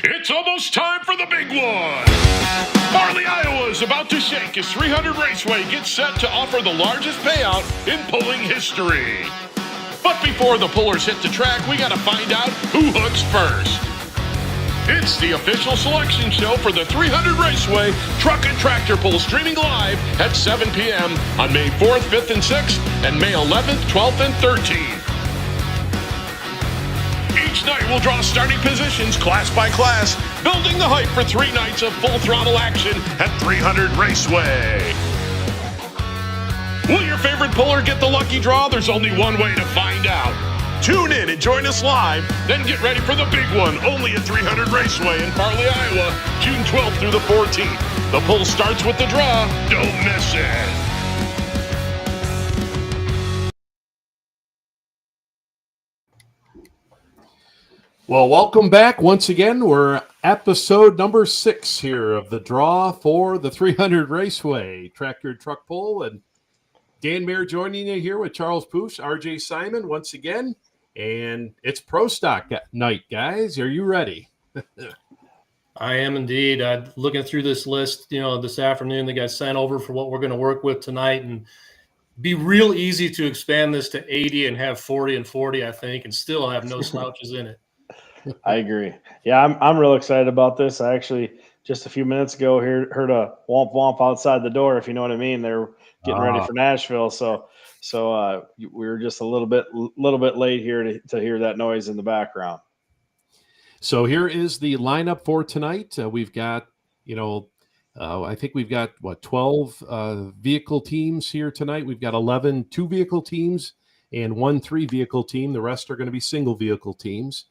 It's almost time for the big one. Farley, Iowa is about to shake as 300 Raceway gets set to offer the largest payout in pulling history. But before the pullers hit the track, we got to find out who hooks first. It's the official selection show for the 300 Raceway Truck and Tractor Pull, streaming live at 7 p.m. on May 4th, 5th, and 6th, and May 11th, 12th, and 13th. Each night we'll draw starting positions class by class, building the hype for 3 nights of full throttle action at 300 Raceway. Will your favorite puller get the lucky draw? There's only one way to find out. Tune in and join us live, then get ready for the big one, only at 300 Raceway in Farley, Iowa, June 12th through the 14th. The pull starts with the draw. Don't miss it. Well, welcome back once again. We're episode number 6 here of the draw for the 300 Raceway Tractor Truck Pull. And Dan Mayer joining you here with Charles Poosh, RJ Simon once again. And it's Pro Stock night, guys. Are you ready? I am indeed. Looking through this list, this afternoon that got sent over for what we're going to work with tonight, and be real easy to expand this to 80 and have 40 and 40, I think, and still have no slouches in it. I agree. Yeah, I'm real excited about this. I actually just a few minutes ago heard a womp womp outside the door, if you know what I mean. They're getting ready for Nashville, so we were just a little bit late here to hear that noise in the background. So here is the lineup for tonight. We've got, I think we've got 12 vehicle teams here tonight. We've got 11 2-vehicle teams and 1 3-vehicle team. The rest are going to be single vehicle teams,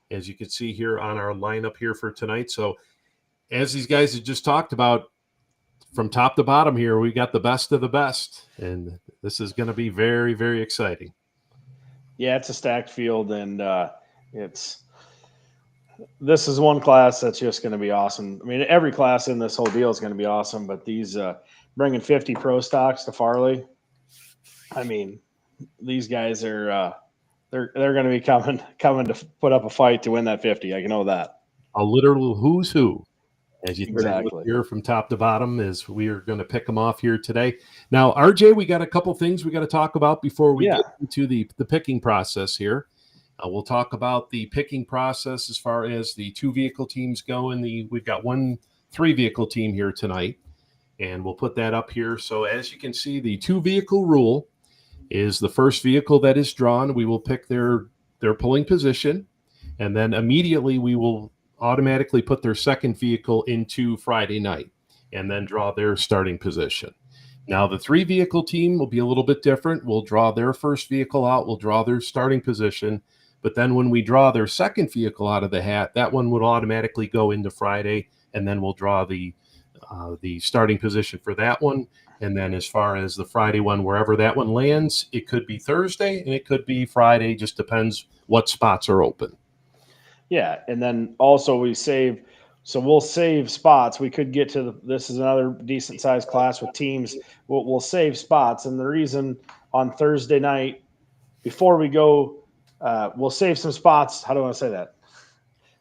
as you can see here on our lineup here for tonight. So as these guys have just talked about, from top to bottom here, we got the best of the best, and this is going to be very, very exciting. Yeah, it's a stacked field, and this is one class that's just going to be awesome. I mean, every class in this whole deal is going to be awesome, but these bringing 50 pro stocks to Farley, I mean, these guys are they're going to be coming to put up a fight to win that 50. I know that. A literal who's who, as you exactly hear from top to bottom, as we are going to pick them off here today. Now, RJ, we got a couple things we got to talk about before we get into the picking process here. We'll talk about the picking process as far as the 2-vehicle teams go. We've got 1 3-vehicle team here tonight, and we'll put that up here. So as you can see, the 2-vehicle rule is the first vehicle that is drawn. We will pick their pulling position, and then immediately we will automatically put their second vehicle into Friday night and then draw their starting position. Now, the 3-vehicle team will be a little bit different. We'll draw their first vehicle out. We'll draw their starting position. But then when we draw their second vehicle out of the hat, that one would automatically go into Friday, and then we'll draw the starting position for that one. And then as far as the Friday one, wherever that one lands, it could be Thursday and it could be Friday. Just depends what spots are open. Yeah, and then also we'll save spots. We could get to this is another decent sized class with teams. We'll save spots, and the reason on Thursday night before we go, we'll save some spots. How do I want to say that?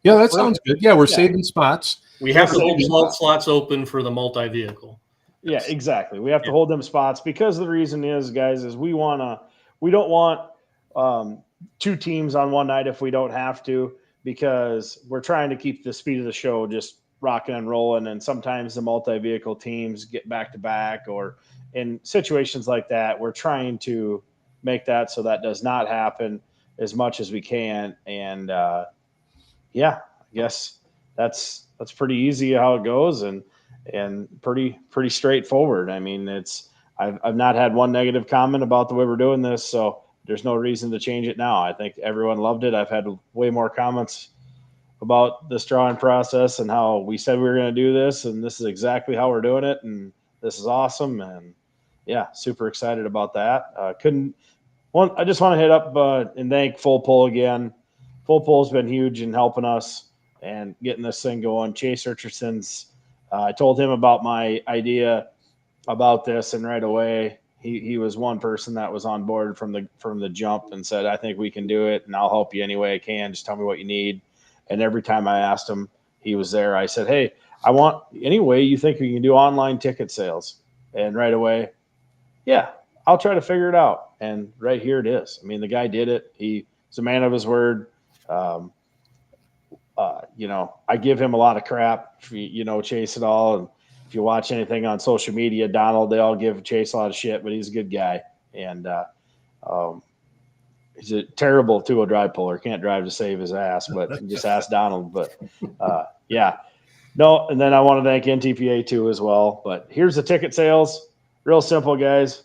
Yeah, that sounds good. Yeah, we're saving spots. We have to hold slots open for the multi-vehicle. Yeah, exactly. We have to hold them spots because the reason is, guys, is we don't want 2 teams on one night if we don't have to, because we're trying to keep the speed of the show just rocking and rolling. And sometimes the multi-vehicle teams get back to back, or in situations like that, we're trying to make that so that does not happen as much as we can. And I guess that's pretty easy how it goes, and pretty straightforward. I mean, I've not had one negative comment about the way we're doing this, so there's no reason to change it now. I think everyone loved it. I've had way more comments about this drawing process and how we said we were going to do this, and this is exactly how we're doing it, and this is awesome. And yeah, super excited about that. I just want to hit up and thank Full Pull again. Full Pull's been huge in helping us and getting this thing going. Chase Richardson's, I told him about my idea about this, and right away he was one person that was on board from the jump and said, I think we can do it, and I'll help you any way I can. Just tell me what you need. And every time I asked him, he was there. I said, hey, I want any way you think we can do online ticket sales. And right away, yeah, I'll try to figure it out. And right here it is. I mean, the guy did it. He's a man of his word. I give him a lot of crap, Chase and all. And if you watch anything on social media, Donald, they all give Chase a lot of shit, but he's a good guy. And he's a terrible two-wheel drive puller. Can't drive to save his ass, but just ask Donald. But yeah. No, and then I want to thank NTPA too as well. But here's the ticket sales. Real simple, guys.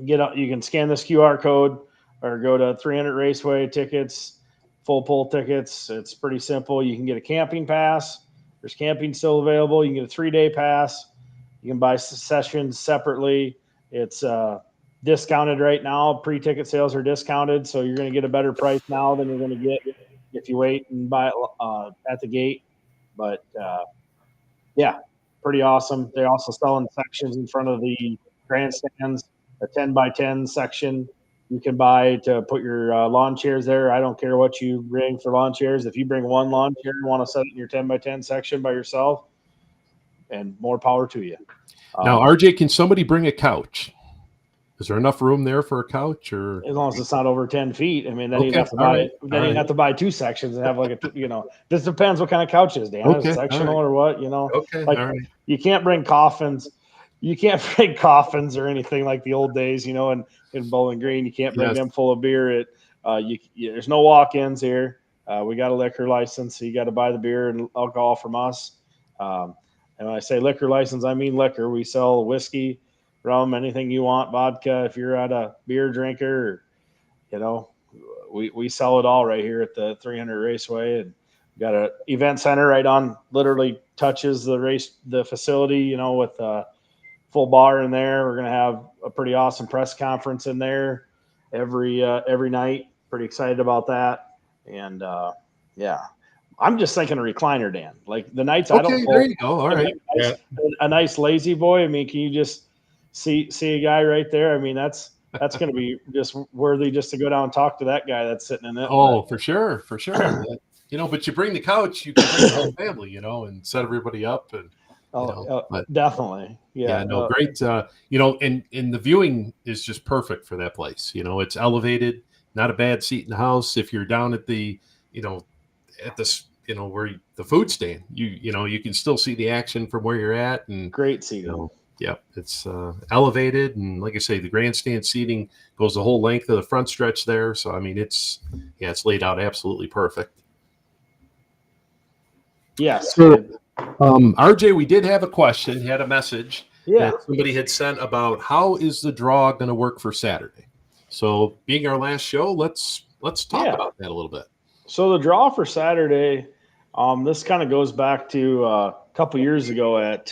You can scan this QR code or go to 300 Raceway tickets, full pull tickets. It's pretty simple. You can get a camping pass. There's camping still available. You can get a 3-day pass. You can buy sessions separately. It's discounted right now. Pre-ticket sales are discounted, so you're going to get a better price now than you're going to get if you wait and buy it at the gate. But yeah, pretty awesome. They're also selling sections in front of the grandstands, a 10x10 section you can buy to put your lawn chairs there. I don't care what you bring for lawn chairs. If you bring one lawn chair and want to set it in your 10x10 section by yourself, and more power to you. Now, RJ, can somebody bring a couch? Is there enough room there for a couch, or as long as it's not over 10 feet? I mean, then you'd have to buy it. Then you'd have to buy 2 sections and have like this depends what kind of couch is, Dan. Okay, Is it sectional or what? Okay, like you can't bring coffins. You can't bring coffins or anything like the old days, in Bowling Green. You can't bring them full of beer. There's no walk-ins here. We got a liquor license, so you got to buy the beer and alcohol from us. And when I say liquor license, I mean liquor. We sell whiskey, rum, anything you want, vodka. If you're a beer drinker, we sell it all right here at the 300 Raceway. And we got an event center right on, literally touches the facility, with full bar in there. We're going to have a pretty awesome press conference in there every night. Pretty excited about that. And yeah, I'm just thinking a recliner, Dan. Like the nights I don't pull. There you go. All right. A nice lazy boy. I mean, can you just see a guy right there? I mean, that's going to be just worthy just to go down and talk to that guy that's sitting in it. Oh, for sure. But you bring the couch, you can bring the whole family, and set everybody up and. Definitely. Yeah. No, great. And the viewing is just perfect for that place. It's elevated, not a bad seat in the house. If you're down at the, at this, where the food stand, you can still see the action from where you're at, and great seating. It's elevated, and like I say, the grandstand seating goes the whole length of the front stretch there. So I mean, it's laid out absolutely perfect. Yes. So, RJ, we did have a question. He had a message that somebody had sent about how is the draw going to work for Saturday. So, being our last show, let's talk about that a little bit. So the draw for Saturday, this kind of goes back to a couple years ago at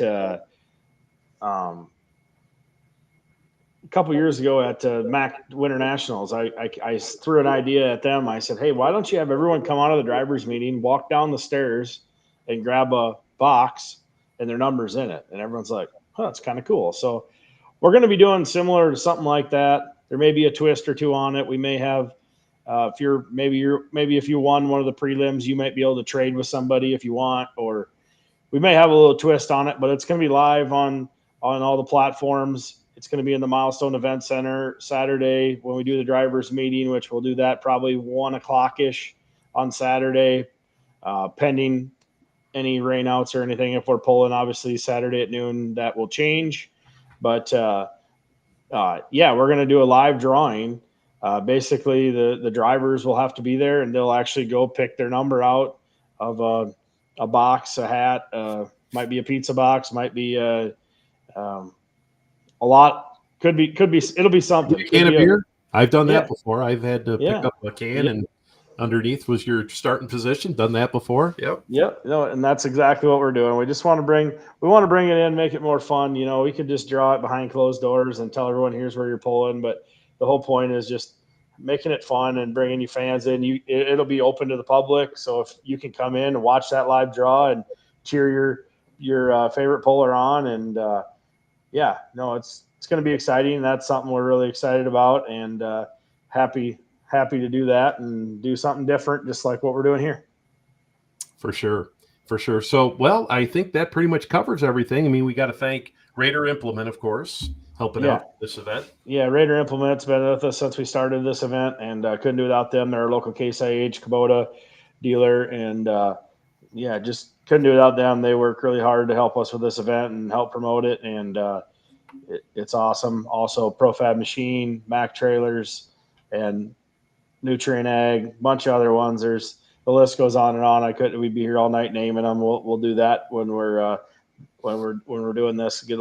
MAC Winter Nationals. I threw an idea at them. I said, hey, why don't you have everyone come out of the driver's meeting, walk down the stairs, and grab a box and their numbers in it? And everyone's like, oh, that's kind of cool. So we're going to be doing similar to something like that. There may be a twist or two on it. We may have, if you won one of the prelims, you might be able to trade with somebody if you want, or we may have a little twist on it, but it's going to be live on all the platforms. It's going to be in the Milestone Event Center Saturday when we do the drivers meeting, which we'll do that probably 1:00-ish on Saturday, pending any rainouts or anything. If we're pulling, obviously Saturday at noon, that will change. But we're going to do a live drawing. Basically, the drivers will have to be there, and they'll actually go pick their number out of a box, a hat, might be a pizza box, might be a lot. Could be. It'll be something. A can of beer. I've done that before. I've had to pick up a can and underneath was your starting position. Done that before. Yep. And that's exactly what we're doing. We just want to bring it in, make it more fun. We could just draw it behind closed doors and tell everyone here's where you're pulling. But the whole point is just making it fun and bringing you fans in. It'll be open to the public. So if you can come in and watch that live draw and cheer your favorite puller on. And it's going to be exciting. That's something we're really excited about, and happy to do that and do something different, just like what we're doing here. For sure. for sure. So, well, I think that pretty much covers everything. I mean, we got to thank Raider Implement, of course, helping out this event. Yeah, Raider Implement's been with us since we started this event, and couldn't do without them. They're a local Case IH Kubota dealer, and just couldn't do without them. They work really hard to help us with this event and help promote it, and it's awesome. Also, Profab Machine, Mac Trailers, and Nutrient Ag, bunch of other ones. The list goes on and on. We'd be here all night naming them. We'll do that when we're doing this. Get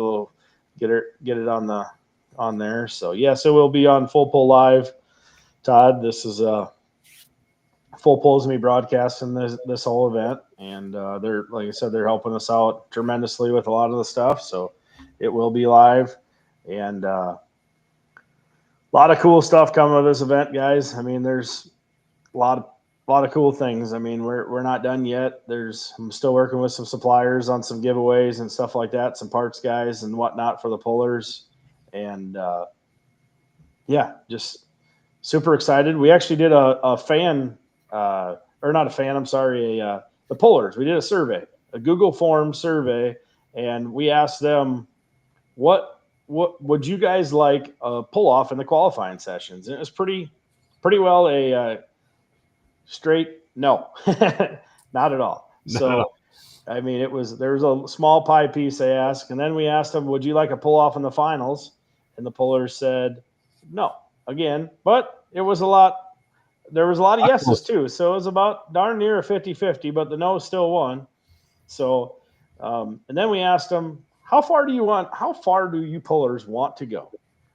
it on there. So yes, it will be on Full Pull Live. Todd, this is Full Pull's me broadcasting this whole event, and they're, like I said, they're helping us out tremendously with a lot of the stuff. So it will be live, and a lot of cool stuff coming with this event, guys. I mean, there's a lot of cool things. I mean, we're not done yet. I'm still working with some suppliers on some giveaways and stuff like that, some parts guys and whatnot for the pullers, and just super excited. We actually did a fan, or not a fan, I'm sorry, the pullers. We did a survey, a Google form survey, and we asked them what would you guys like a pull off in the qualifying sessions? And it was pretty well a straight no, not at all. I mean, there was a small pie piece they asked, and then we asked them, would you like a pull off in the finals? And the pullers said no again, but there was a lot of yeses too. So it was about darn near a 50-50, but the no still won. So, and then we asked them, how far do you pullers want to go?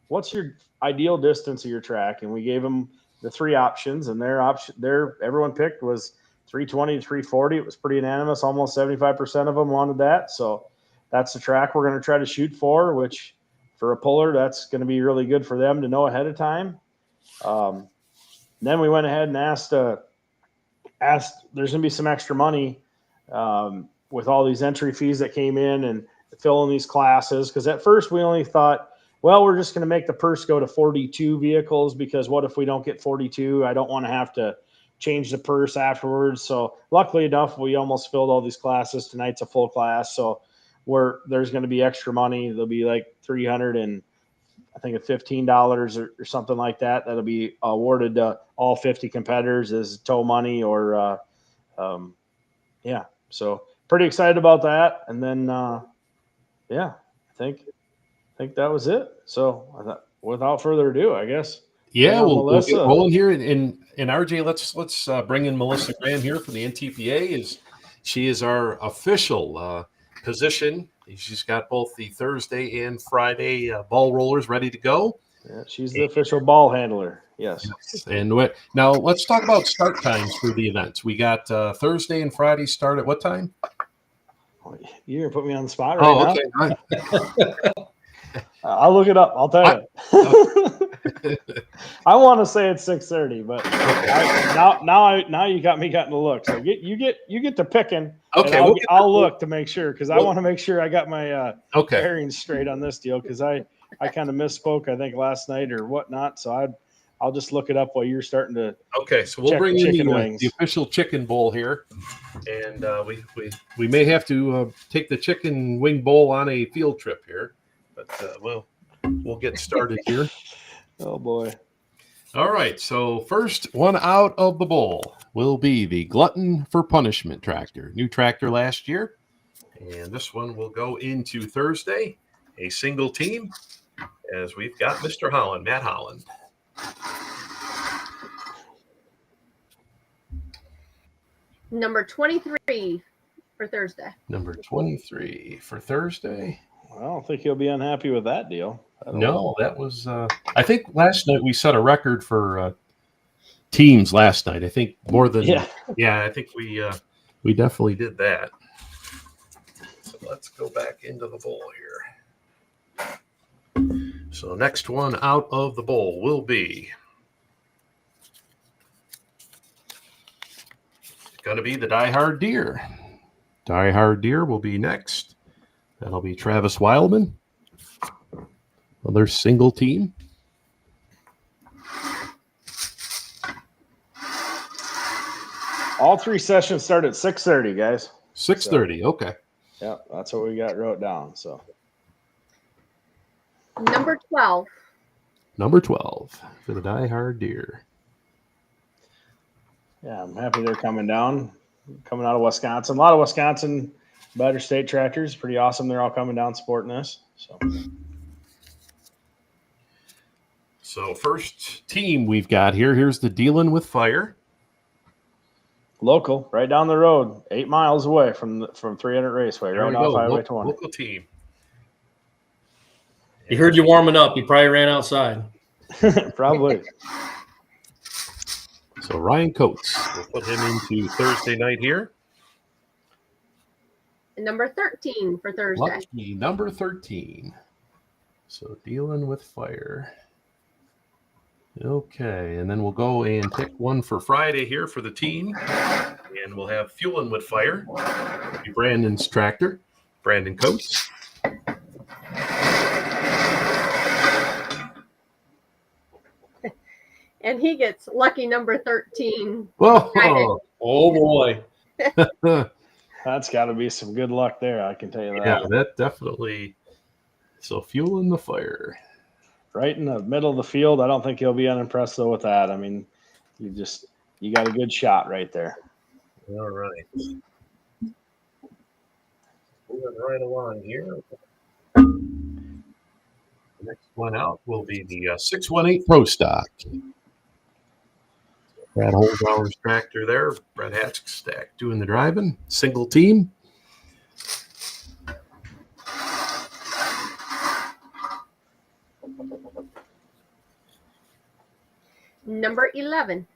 What's your ideal distance of your track? And we gave them the three options, and everyone picked was 320 to 340. It was pretty unanimous. Almost 75% of them wanted that. So that's the track we're going to try to shoot for, which for a puller, that's going to be really good for them to know ahead of time. Then we went ahead and asked there's going to be some extra money with all these entry fees that came in and filling these classes. Because at first we only thought, well, we're just going to make the purse go to 42 vehicles, because what if we don't get 42? I don't want to have to change the purse afterwards. So luckily enough, we almost filled all these classes. Tonight's a full class. So there's going to be extra money. There'll be like $315 or something like that. That'll be awarded to all 50 competitors as tow money or, so pretty excited about that. And then, I think that was it. So without further ado, I guess. Yeah, we'll get rolling here. And RJ, let's bring in Melissa Graham here from the NTPA. She is our official position. She's got both the Thursday and Friday ball rollers ready to go. Yeah, she's the official ball handler. Yes. And now let's talk about start times for the events. We got Thursday and Friday start at what time? You're going to put me on the spot right now. Okay. All right. I'll look it up. I'll tell you. I want to say it's 6:30, but now you got me getting to look. So you get to picking. Okay, I'll look to make sure, because I want to make sure I got my bearings straight on this deal, because I kind of misspoke, I think, last night or whatnot. So I'll just look it up while you're starting to. Okay, so we'll bring in the official chicken bowl here, and we may have to take the chicken wing bowl on a field trip here. But we'll get started here. Oh, boy. All right. So first one out of the bowl will be the Glutton for Punishment tractor. New tractor last year. And this one will go into Thursday, a single team, as we've got Mr. Holland, Matt Holland. Number 23 for Thursday. Number 23 for Thursday. I don't think he'll be unhappy with that deal. No, that was I think last night we set a record for teams last night. I think more than I think we definitely did that. So let's go back into the bowl here. So next one out of the bowl will be going to be the Die Hard Deer. Die Hard Deer will be next. That'll be Travis Wildman. Another single team. All three sessions start at 6:30, guys. 6:30. Okay. Yeah, that's what we got wrote down. So Number 12. Number 12 for the Die Hard Deer. yeah, I'm happy they're coming down, coming out of Wisconsin. A lot of Wisconsin better state tractors. Pretty awesome. They're all coming down supporting this. So first team we've got here. Here's the Dealing with Fire. Local, right down the road, 8 miles away from 300 Raceway, There right we off go. Highway 20. Local team. He heard you warming up. He probably ran outside. Probably. So Ryan Coates, we'll put him into Thursday night here. Number 13 for Thursday. Lucky number 13. So Dealing with Fire. Okay, and then we'll go and pick one for Friday here for the team. And we'll have Fueling with Fire. It'll be Brandon's tractor, Brandon Coates. And he gets lucky number 13. Whoa! Oh, boy. That's got to be some good luck there. I can tell you that. Yeah, that definitely. So Fueling the Fire. Right in the middle of the field. I don't think he'll be unimpressed though with that. I mean, you got a good shot right there. All right. Moving right along here. The next one out will be the 618 Pro Stock. Brad Holzhauer's tractor there. Brad Hatchstack doing the driving. Single team. Number 11.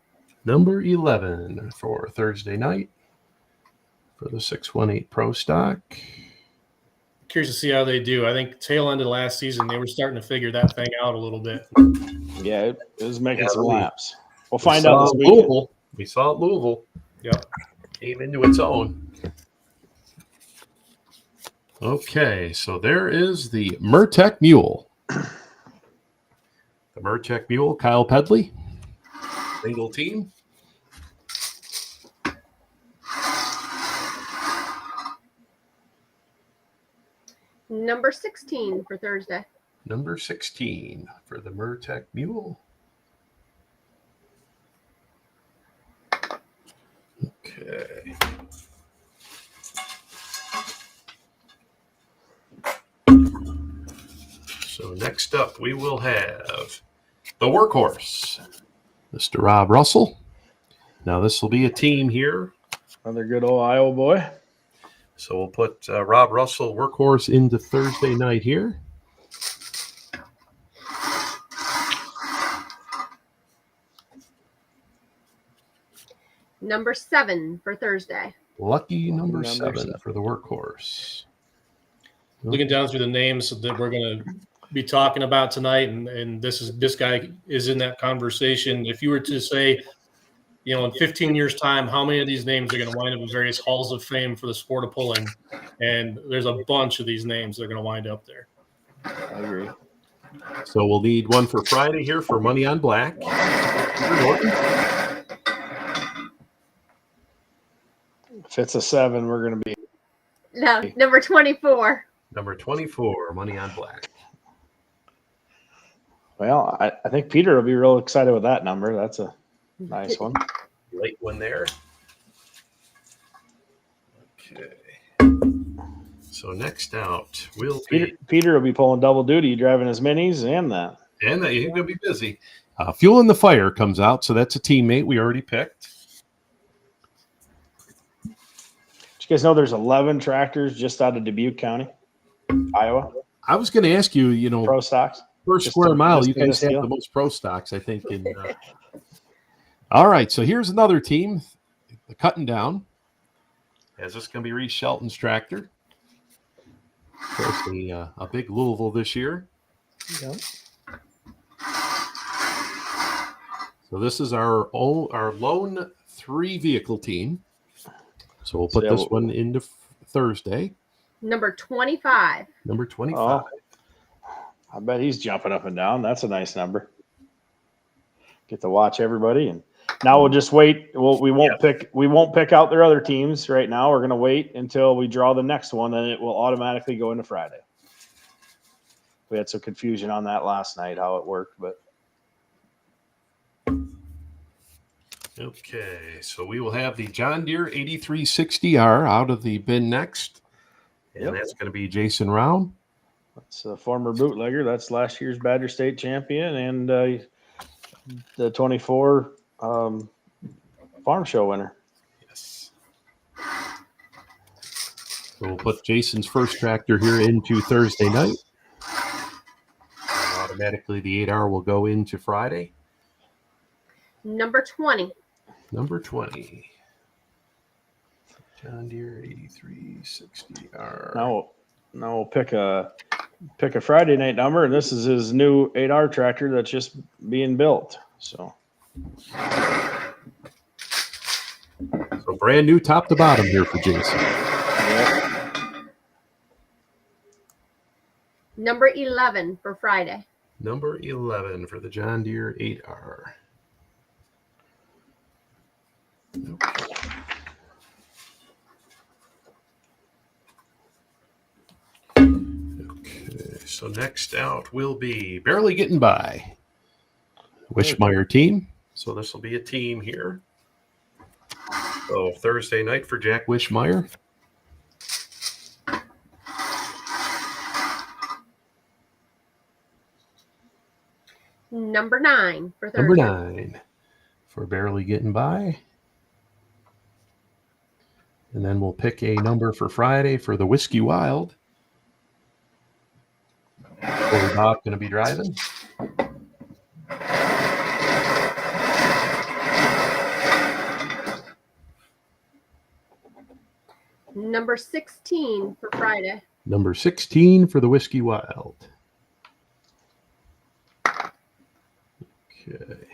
Number 11 for Thursday night for the 618 Pro Stock. Curious to see how they do. I think tail end of last season, they were starting to figure that thing out a little bit. Yeah, it was making some we- laps. We'll find out this weekend. Louisville. We saw it Louisville. Yep. Came into its own. Okay, so there is the Mertec Mule. The Mertec Mule, Kyle Pedley. Single team. Number 16 for Thursday. Number 16 for the Mertec Mule. Okay. So next up, we will have the Workhorse, Mr. Rob Russell. Now this will be a team here. Another good old Iowa boy. So we'll put Rob Russell Workhorse into Thursday night here. Number 7 for Thursday. Lucky number Number 7 for the Workhorse. Looking down through the names that we're going to be talking about tonight, and this guy is in that conversation. If you were to say, in 15 years' time, how many of these names are going to wind up in various halls of fame for the sport of pulling? And there's a bunch of these names that are going to wind up there. I agree. So we'll need one for Friday here for Money on Black. If it's a 7, we're going to be. No, number 24. Number 24, Money on Black. Well, I think Peter will be real excited with that number. That's a nice one. Late one there. Okay. So next out will be Peter will be pulling double duty, driving his minis and that. and he's going to be busy. Fueling the Fire comes out, so that's a teammate we already picked. Did you guys know there's 11 tractors just out of Dubuque County, Iowa? I was going to ask you, Pro stocks. first Just square to- mile, just you to guys this have deal. the most pro stocks, I think. All right, so here's another team, the Cutting Down. Is this going to be Reese Shelton's tractor? Of course, a big Louisville this year. Yep. So this is our lone 3-vehicle team. So we'll put So, this one into Thursday, Number 25. number 25. I bet he's jumping up and down. That's a nice number. Get to watch everybody and Now we'll just wait. We won't pick out their other teams right now. We're going to wait until we draw the next one, and it will automatically go into Friday. We had some confusion on that last night, how it worked, but. Okay, so we will have the John Deere 8360R out of the bin next. And that's going to be Jason Round. That's a former bootlegger. That's last year's Badger State champion and the 24 farm show winner. Yes. So we'll put Jason's first tractor here into Thursday night. And automatically the 8R will go into Friday. Number 20. Number 20. John Deere 8360R. Now we'll pick a Friday night number, and this is his new 8R tractor that's just being built. So brand new top to bottom here for Jason. yep. Number 11 for Friday. Number 11 for the John Deere 8R. Okay. So next out will be Barely Getting By. Wishmeyer team. So this will be a team here. So Thursday night for Jack Wishmeyer. Number 9 for Thursday. Number 9 for Barely Getting By. And then we'll pick a number for Friday for the Whiskey Wild. Corey Bob going to be driving. Number 16 for Friday. Number 16 for the Whiskey Wild. Okay.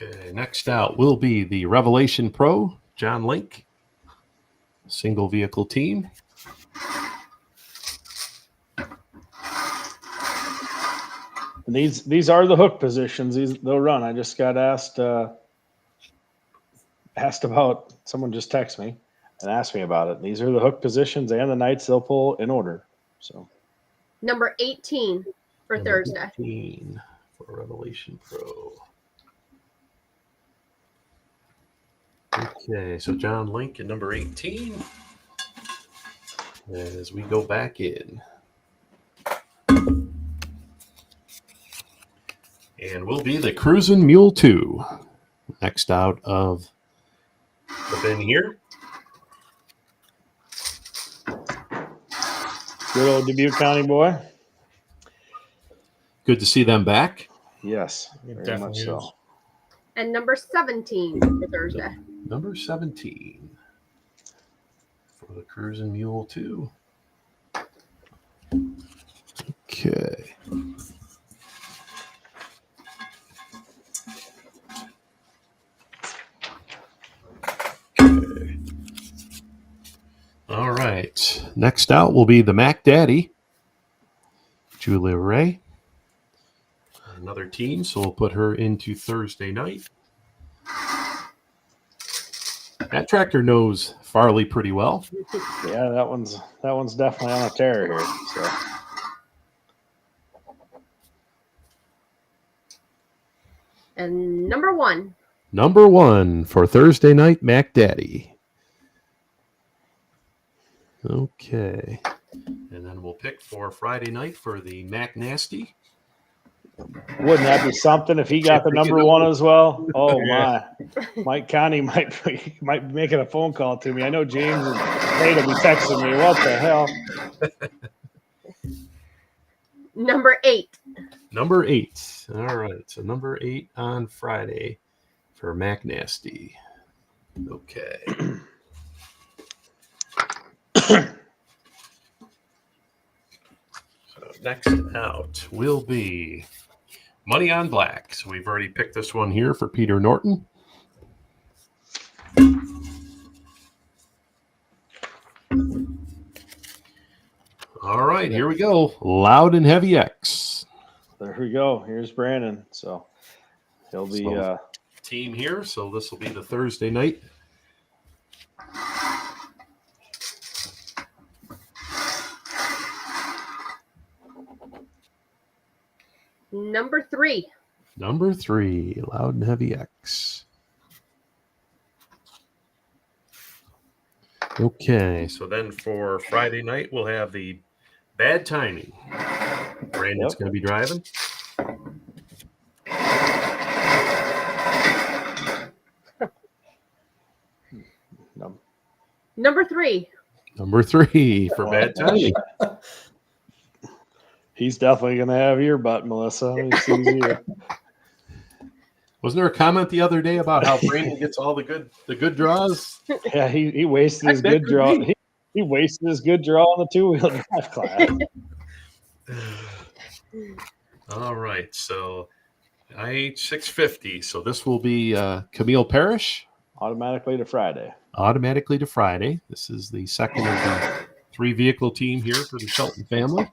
Okay, next out will be the Revelation Pro, John Link. Single vehicle team. These are the hook positions. They'll run. I just got asked about, someone just texted me and asked me about it. These are the hook positions and the nights they'll pull in order. So Number 18 for Number Thursday. 18 for Revelation Pro. Okay, so John Link at number 18 as we go back in. And we'll be the Cruisin' Mule 2. Next out of the bin here. good old Dubuque County boy. Good to see them back. Yes, It very definitely much is. so. And number 17 for Thursday. Number 17 for the Cruisin' Mule 2. Okay. All right. Next out will be the Mac Daddy, Julia Ray. Another team, so we'll put her into Thursday night. That tractor knows Farley pretty well. Yeah, that one's definitely on a tear here. So And number 1. Number 1 for Thursday night, Mac Daddy. Okay. And then we'll pick for Friday night for the Mac Nasty. wouldn't that be something if he got the number 1 as well? Oh my! Mike Connie might be making a phone call to me. I know James and Nate will be texting me. What the hell? Number 8. Number 8. All right. So number 8 on Friday for Mac Nasty. Okay. So next out will be Money on Black. So we've already picked this one here for Peter Norton. All right, here we go. Loud and Heavy X. There we go. Here's Brandon. So he'll be team here. So this will be the Thursday night. Number 3. Number 3, Loud and Heavy X. Okay, so then for Friday night, we'll have the Bad Timing. Brandon's going to be driving. Number 3. Number 3 for Bad Timing. He's definitely going to have your butt, Melissa. He sees you. Wasn't there a comment the other day about how Brandon gets all the good draws? Yeah, he wasted his good draw. He wasted his good draw on the two-wheel drive class. All right, so IH 650. So this will be Camille Parrish. Automatically to Friday. Automatically to Friday. This is the second of the 3-vehicle team here for the Shelton family.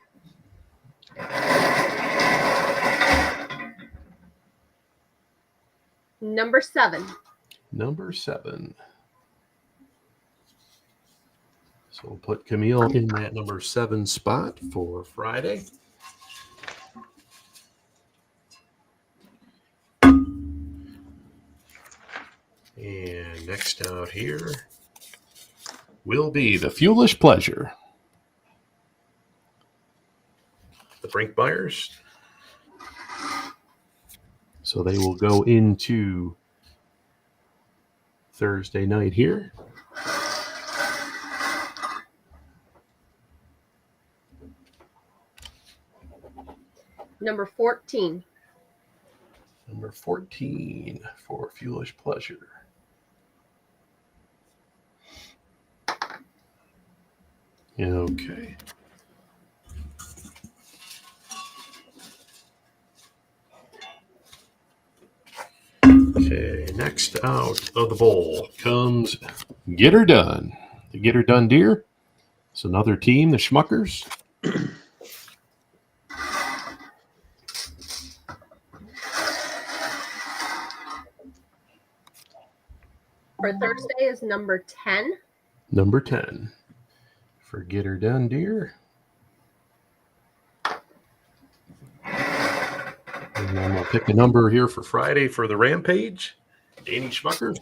Number 7. Number 7. So we'll put Camille in that number 7 spot for Friday. And next out here will be the Fuelish Pleasure. The Brinkmeyers. So they will go into Thursday night here. Number 14. Number 14 for Fuelish Pleasure. Okay. Okay, next out of the bowl comes Get Her Done. The Get Her Done Deer. It's another team, the Schmuckers. For Thursday is number 10. Number 10 for Get Her Done Deer. And then we'll pick a number here for Friday for the Rampage. Danny Schmucker.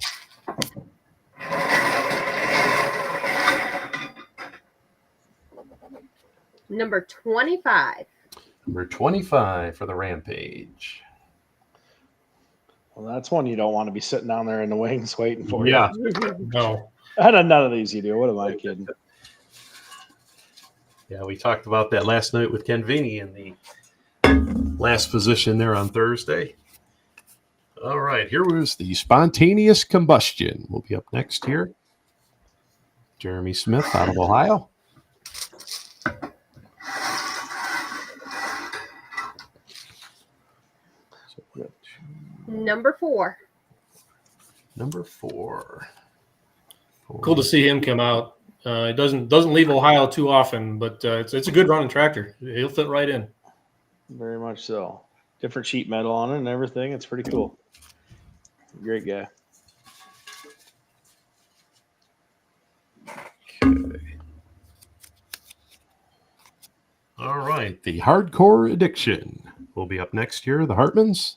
Number 25. Number 25 for the Rampage. Well, that's one you don't want to be sitting down there in the wings waiting for. Yeah. No. None of these you do. What am I kidding? Yeah, we talked about that last night with Ken Viney in the last position there on Thursday. All right, here was the Spontaneous Combustion. We'll be up next here. Jeremy Smith out of Ohio. Number 4. Number 4. Cool to see him come out. It doesn't leave Ohio too often, but it's a good running tractor. He'll fit right in. Very much so. Different sheet metal on it and everything. It's pretty cool. Great guy. Okay. All right, the Hardcore Addiction will be up next here. The Hartmans.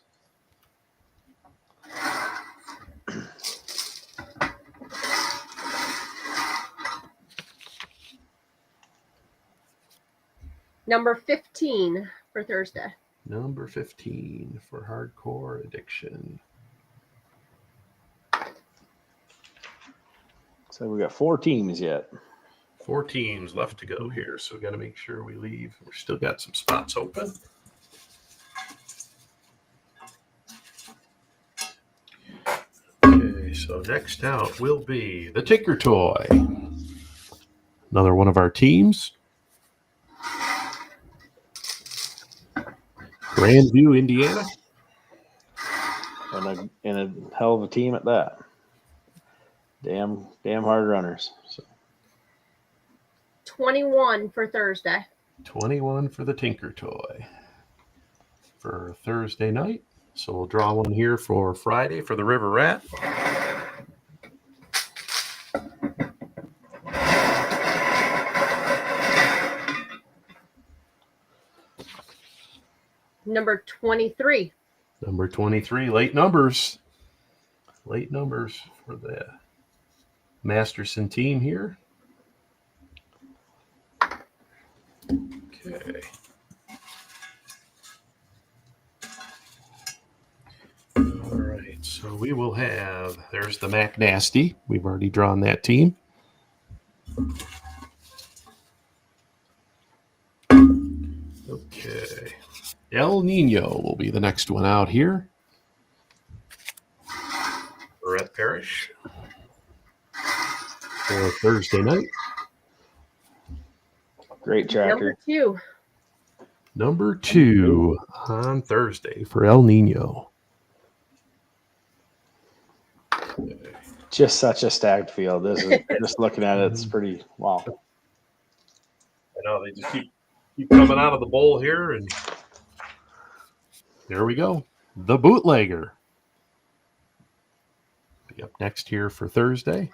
Number 15 for Thursday. Number 15 for Hardcore Addiction. So we got 4 teams yet. 4 teams left to go here, so we got to make sure we leave. We've still got some spots open. Okay, so next out will be the Tinker Toy. Another one of our teams. Grandview, Indiana. And a hell of a team at that. Damn hard runners. So 21 for Thursday. 21 for the Tinker Toy for Thursday night. So we'll draw one here for Friday for the River Rat. Number 23. Number 23, late numbers. Late numbers for the Masterson team here. Okay. All right, so we will have, there's the Mac Nasty. We've already drawn that team. Okay. El Nino will be the next one out here. Brett Parrish for Thursday night. Great tracker. Number 2. Number 2 on Thursday for El Nino. Just such a stacked field. This is just looking at it, it's pretty wow. I know they just keep coming out of the bowl here, and there we go. The Bootlegger. Be up next here for Thursday.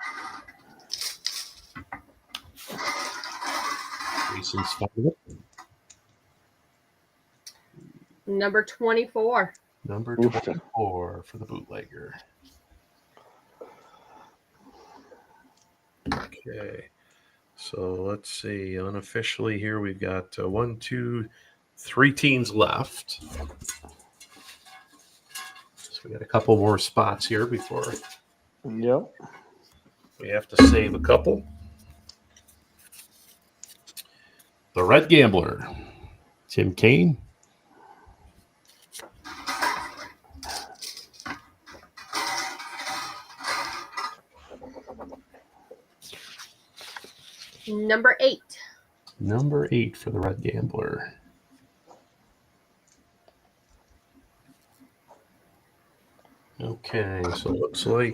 Jason's favorite. Number 24. Number 24 for the Bootlegger. Okay. So let's see. Unofficially here, we've got 1, 2, 3 teams left. So we got a couple more spots here before Yep. we have to save a couple. The Red Gambler, Tim Kane. Number 8. Number 8 for the Red Gambler. Okay, so it looks like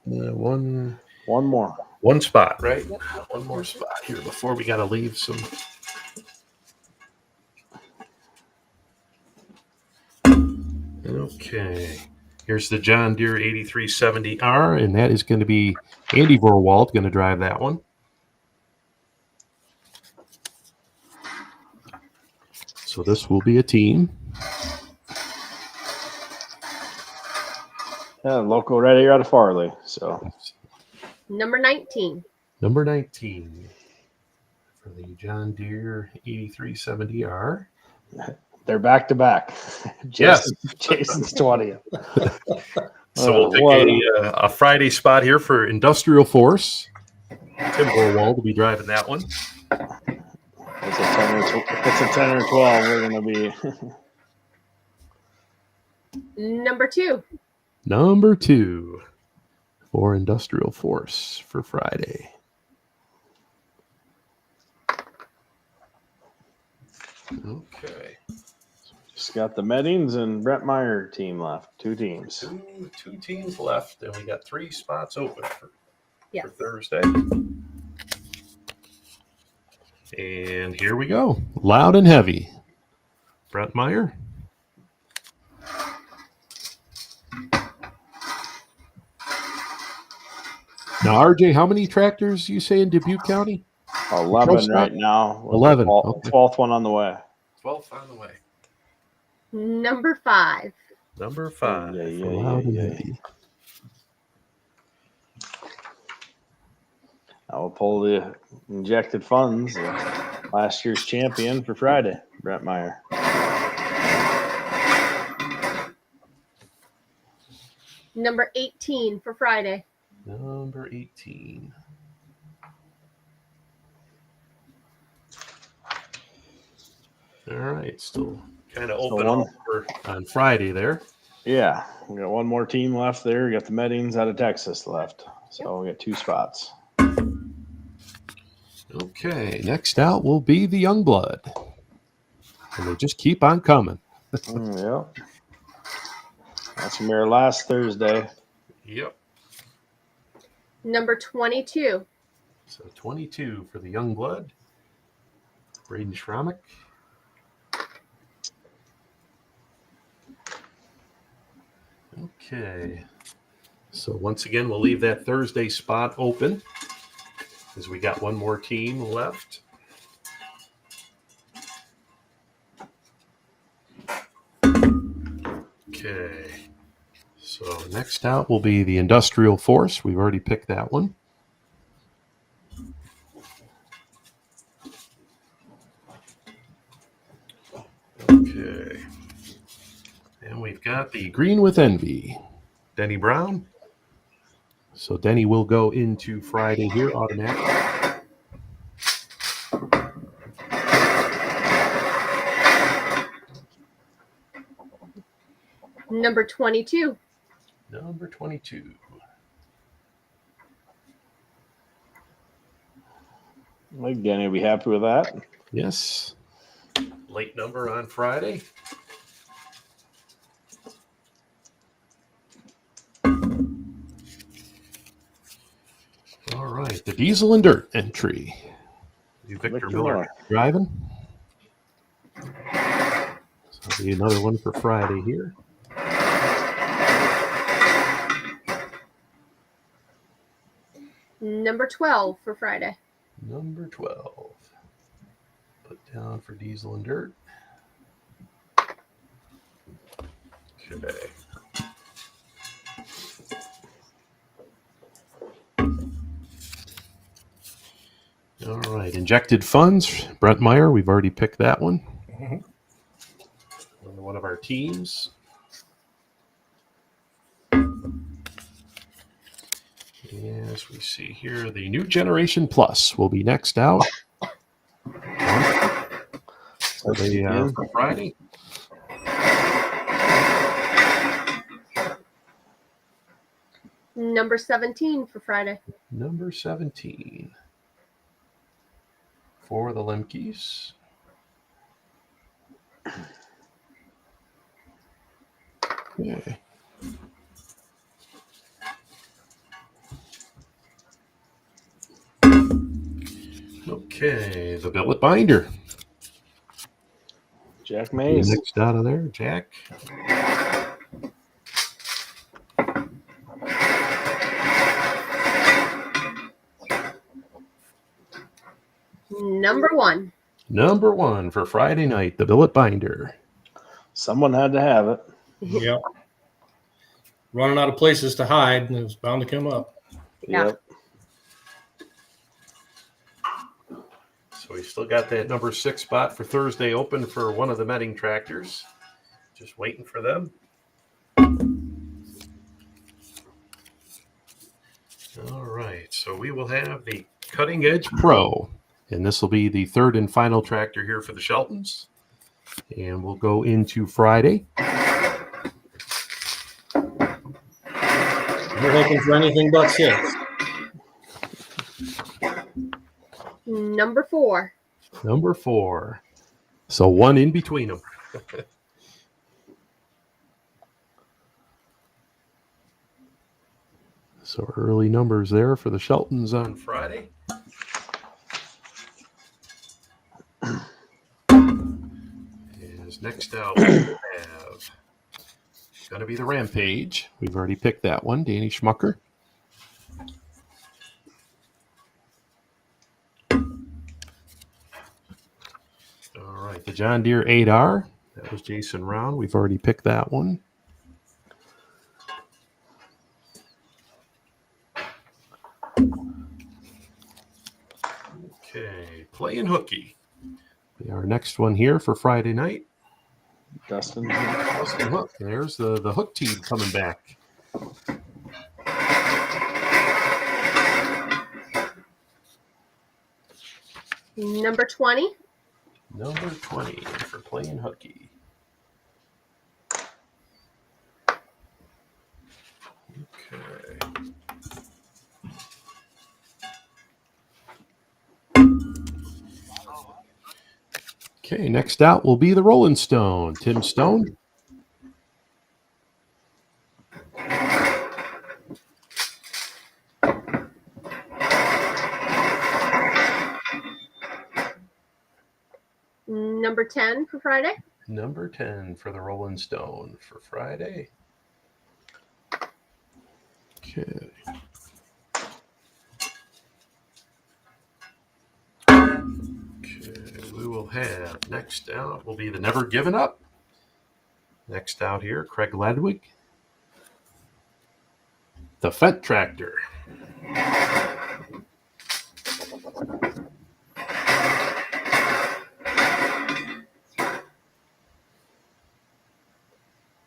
one spot, right? One more spot here before we got to leave some. Okay, here's the John Deere 8370R, and that is going to be Andy Vorwald going to drive that one. So this will be a team. Yeah, local right here out of Farley. So Number 19. Number 19 for the John Deere 8370R. they're back to back. Yes. Jason's 20th. So we'll take a Friday spot here for Industrial Force. Tim Vorwald will be driving that one. If it's a 10 or 12, we're going to be. Number 2. Number 2 for Industrial Force for Friday. Okay. Just got the Meddings and Brent Meyer team left. 2 teams. Two teams left, and we got 3 spots open for Thursday. And here we go. Loud and heavy. Brent Meyer. Now, RJ, how many tractors you say in Dubuque County? 11 right now. 11. 12th one on the way. 12th on the way. Number 5. Number 5. Yeah. Loud and heavy. I will pull the injected funds. Last year's champion for Friday, Brent Meyer. Number 18 for Friday. Number 18. All right, still kind of open on Friday there. Yeah, we got one more team left there. We got the Meddings out of Texas left. So we got 2 spots. Okay, next out will be the Youngblood. And they just keep on coming. Yep. That's from there last Thursday. Yep. Number 22. So 22 for the Youngblood. Braden Schramek. Okay. So once again, we'll leave that Thursday spot open as we got one more team left. Okay. So next out will be the Industrial Force. We've already picked that one. Okay. And we've got the Green with Envy, Denny Brown. So Denny will go into Friday here automatically. Number 22. Number 22. I think Danny will be happy with that. Yes. Late number on Friday. All right. The Diesel and Dirt entry. Victor Miller driving. So that'll be another one for Friday here. Number 12 for Friday. Number 12. Put down for Diesel and Dirt. Okay. All right. Injected Funds. Brent Meyer. We've already picked that one. Another one of our teams. As we see here, the New Generation Plus will be next out. So they for Friday. Number 17 for Friday. Number 17 for the Lemke's. Okay. Okay, the billet binder. Jack Mays. Next out of there, Jack. Number 1. Number 1 for Friday night, the billet binder. Someone had to have it. Yep. Running out of places to hide, and it was bound to come up. Yeah. Yep. So we still got that number 6 spot for Thursday open for one of the Metting tractors. Just waiting for them. All right, so we will have the Cutting Edge Pro, and this will be the third and final tractor here for the Sheltons. And we'll go into Friday. We're hoping for anything but 6. Number 4. Number 4. So one in between them. So early numbers there for the Sheltons on Friday. As next out we have going to be the Rampage. We've already picked that one, Danny Schmucker. All right, the John Deere 8R. That was Jason Round. We've already picked that one. Okay, playing hooky. Our next one here for Friday night. Dustin. Dustin Hook. There's the hook team coming back. Number 20. Number 20 for playing hooky. Okay. Okay, next out will be the Rolling Stone. Tim Stone. Number 10 for Friday. Number 10 for the Rolling Stone for Friday. Okay. We will have next out will be the Never Given Up. Next out here, Craig Ledwig. The Fent Tractor.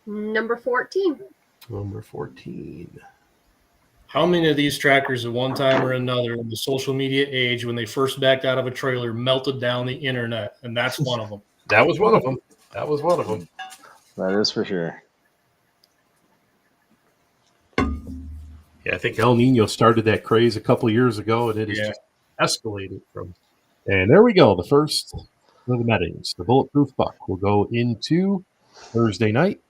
Number 14. Number 14. How many of these tractors at one time or another in the social media age, when they first backed out of a trailer, melted down the internet? And that's one of them. That was one of them. That was one of them. That is for sure. Yeah, I think El Nino started that craze a couple years ago, and it has Yeah. just escalated from. And there we go. The first of the meetings. The Bulletproof Buck will go into Thursday night.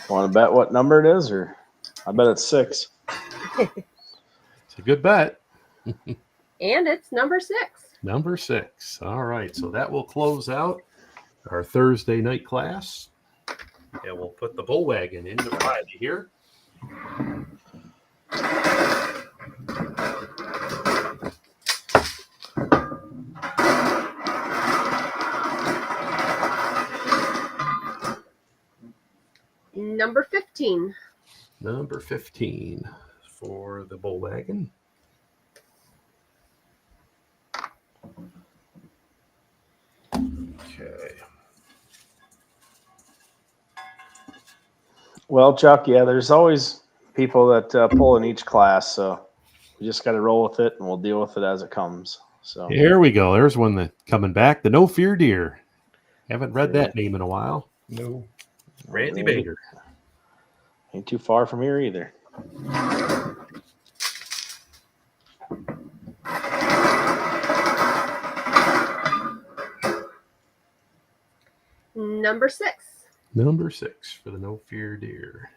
Want to bet what number it is, or I bet it's 6. It's a good bet. And it's number 6. Number 6. All right. So that will close out our Thursday night class. And we'll put the bull wagon into Friday here. Number 15. Number 15 for the bull wagon. Okay. Well, Chuck, yeah, there's always people that pull in each class, so we just got to roll with it, and we'll deal with it as it comes. So Here we go. There's one that coming back. The No Fear Deer. Haven't read that name in a while. No. Randy Bader. Ain't too far from here either. Number 6. Number 6 for the No Fear Deer.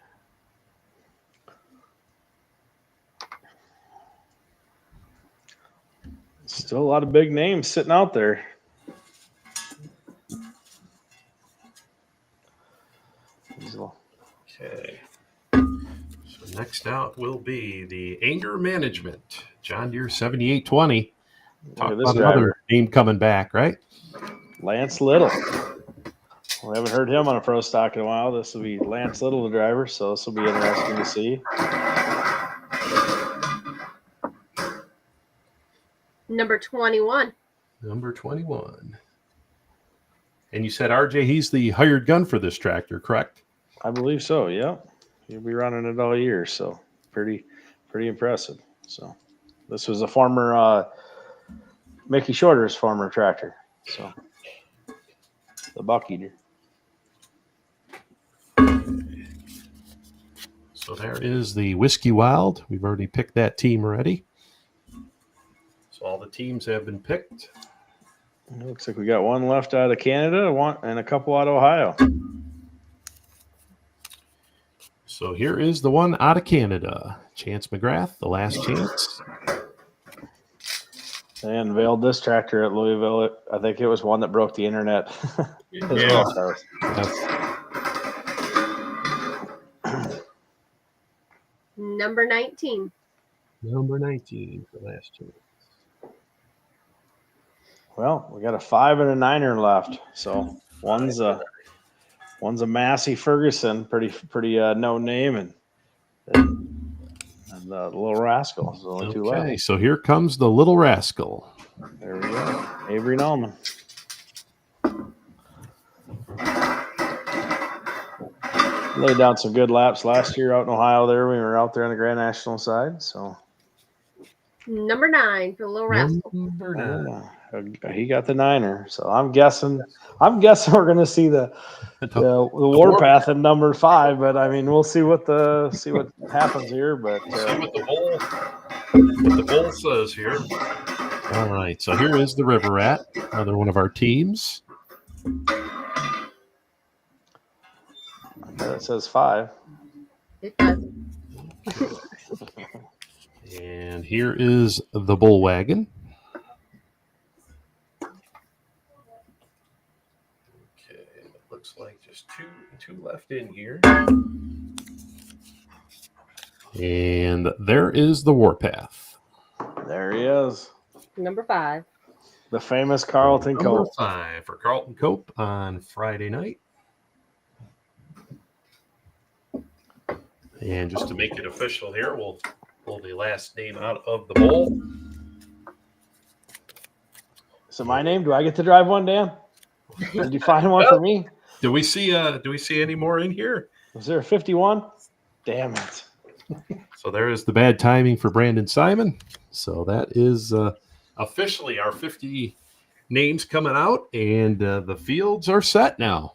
Still a lot of big names sitting out there. Okay. So next out will be the Anger Management John Deere 7820. Talk Look at this about another driver, name coming back, right? Lance Little. We haven't heard him on a pro stock in a while. This will be Lance Little, the driver, so this will be interesting to see. Number 21. Number 21. And you said, RJ, he's the hired gun for this tractor, correct? I believe so. Yeah, he'll be running it all year, so pretty impressive. So this was a former Mickey Shorter's former tractor. So the Buck Eater. So there is the Whiskey Wild. We've already picked that team already. So all the teams have been picked. It looks like we got one left out of Canada, one and a couple out of Ohio. So here is the one out of Canada. Chance McGrath, the last chance. They unveiled this tractor at Louisville. I think it was one that broke the internet. As Yeah. well, so. Number 19. Number 19 for last chance. Well, we got a 5 and a 9er left. So one's a Massey Ferguson, pretty no name, and the Little Rascal. There's only 2 Okay, left. so here comes the Little Rascal. There we go. Avery Nallman. Laid down some good laps last year out in Ohio there. We were out there on the Grand National side. So Number 9 for Little Rascal. Number 9. he got the 9er. So I'm guessing we're going to see the Warpath in number 5. But I mean, we'll see what happens here. But See what the bull says here. All right, so here is the River Rat, another one of our teams. it says 5. It does. And here is the bull wagon. Okay, it looks like just two left in here. And there is the warpath. There he is. Number 5. The famous Carlton Number Colt. 5 for Carlton Cope on Friday night. And just to make it official here, we'll pull the last name out of the bowl. Is it my name? Do I get to drive one, Dan? Did you find one for me? Do we see any more in here? Was there a 51? Damn it. So there is the bad timing for Brandon Simon. So that is officially our 50 names coming out, and the fields are set now.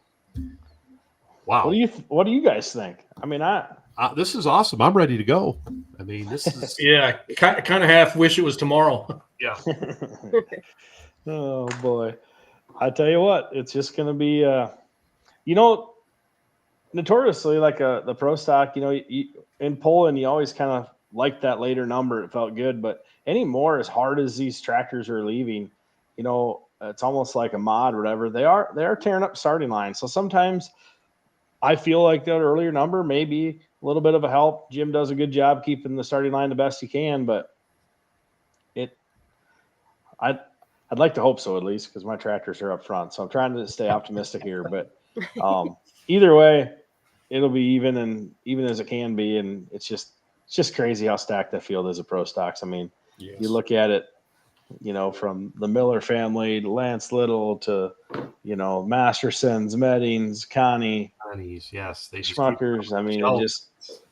Wow. What do you guys think? I mean, this is awesome. I'm ready to go. I mean, this is Yeah, kind of half wish it was tomorrow. yeah. Oh boy. I tell you what, it's just going to be notoriously like the pro stock, in Poland, you always kind of liked that later number. It felt good, but anymore, as hard as these tractors are leaving, it's almost like a mod or whatever. They are tearing up starting lines. So sometimes I feel like that earlier number may be a little bit of a help. Jim does a good job keeping the starting line the best he can, but I'd like to hope so, at least, because my tractors are up front. So I'm trying to stay optimistic here, but either way, it'll be even as it can be. And it's just crazy how stacked that field is of pro stocks. I mean, Yes. You look at it, from the Miller family to Lance Little to, Mastersons, Meddings, Connie's, yes. They just Schmuckers. I mean,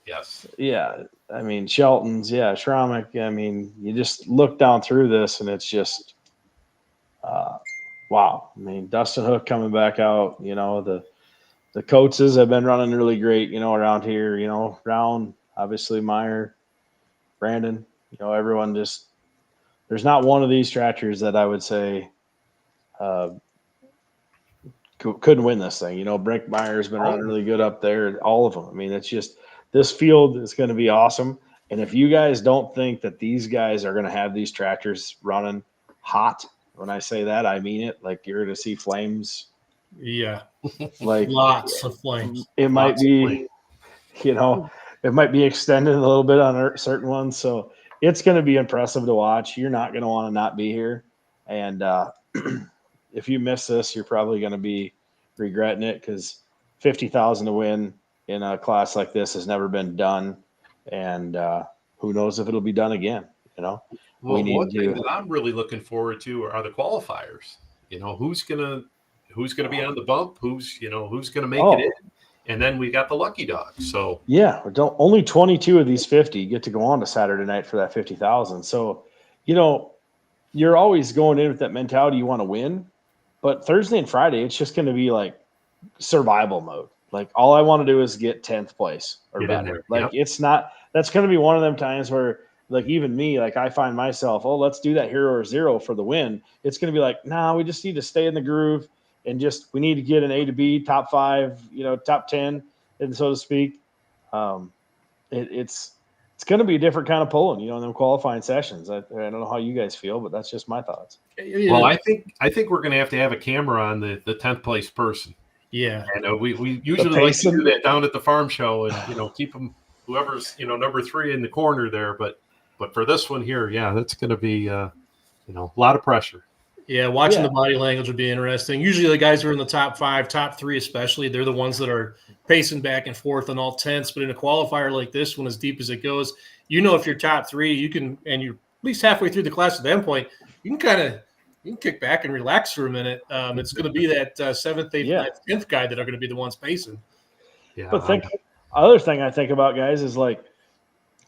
yes. yeah. I mean, Shelton's, yeah, Schramek. I mean, you just look down through this and it's just, wow. I mean, Dustin Hook coming back out, the coaches have been running really great, around here, Brown, obviously Meyer, Brandon, everyone just, there's not one of these tractors that I would say couldn't win this thing. Brick Meyer's been running really good up there, all of them. I mean, it's just, this field is going to be awesome. And if you guys don't think that these guys are going to have these tractors running hot, when I say that, I mean it. Like, you're going to see flames. Yeah, Like, lots of flames. it might be, it might be extended a little bit on certain ones. So it's going to be impressive to watch. You're not going to want to not be here. And if you miss this, you're probably going to be regretting it, because 50,000 to win in a class like this has never been done. And who knows if it'll be done again, Well, one thing that I'm really looking forward to are the qualifiers. Who's gonna be on the bump? Who's gonna make it in? And then we got the lucky dog. So yeah, only 22 of these 50 get to go on to Saturday night for that 50,000. So, you're always going in with that mentality you want to win, but Thursday and Friday, it's just going to be like survival mode. Like, all I want to do is get 10th place or better. Like, it's not, that's going to be one of them times where, like, even me, like, I find myself, let's do that hero or zero for the win. It's going to be like, nah, we just need to stay in the groove and we need to get an A to B, top 5, top 10, and so to speak. It's going to be a different kind of pulling, in them qualifying sessions. I don't know how you guys feel, but that's just my thoughts. Well, I think we're going to have a camera on the 10th place person. Yeah. And we usually like to do that down at the farm show and, keep them, whoever's, number 3 in the corner there. But for this one here, yeah, that's going to be, a lot of pressure. Yeah, watching the body language would be interesting. Usually the guys who are in the top 5, top 3 especially, they're the ones that are pacing back and forth on all tenths. But in a qualifier like this one, as deep as it goes, if you're top 3, you can, and you're at least halfway through the class at that point, you can kick back and relax for a minute. It's going to be that 7th, 8th, 9th, 10th guy that are going to be the ones pacing. Yeah. But other thing I think about, guys, is like,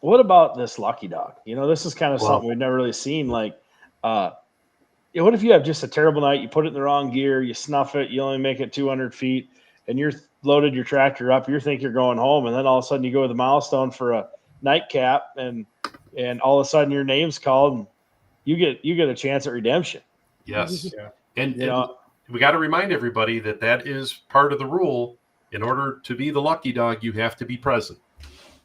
what about this lucky dog? This is kind of something we've never really seen. Like, what if you have just a terrible night? You put it in the wrong gear, you snuff it, you only make it 200 feet, and you're loaded your tractor up. You think you're going home, and then all of a sudden you go to the milestone for a nightcap, and all of a sudden your name's called, and you get a chance at redemption. Yes, and we got to remind everybody that is part of the rule. In order to be the lucky dog, you have to be present.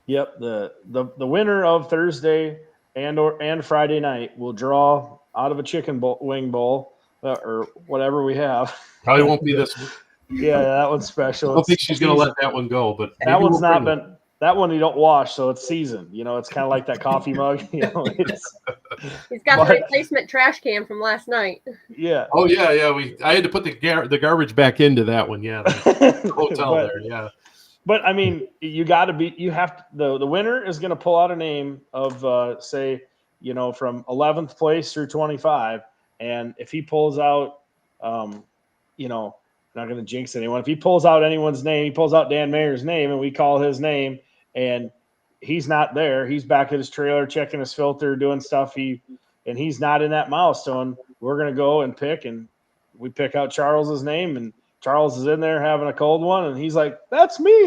Yep, the winner of Thursday and Friday night. We'll draw out of a wing bowl or whatever we have. Probably won't be this one. Yeah, that one's special. I don't think she's going to let that one go, but maybe that one's we'll not bring been. That one you don't wash, so it's seasoned. It's kind of like that coffee mug. He's got the replacement trash can from last night. Yeah. Oh yeah. I had to put the garbage back into that one. Yeah, the hotel there. Yeah. But I mean, you got to be. You have to, the winner is going to pull out a name of say, from 11th place through 25, and if he pulls out, not going to jinx anyone. If he pulls out anyone's name, he pulls out Dan Mayer's name, and we call his name, and he's not there. He's back at his trailer checking his filter, doing stuff. And he's not in that milestone. We're going to go and we pick out Charles's name, and Charles is in there having a cold one, and he's like, "That's me,"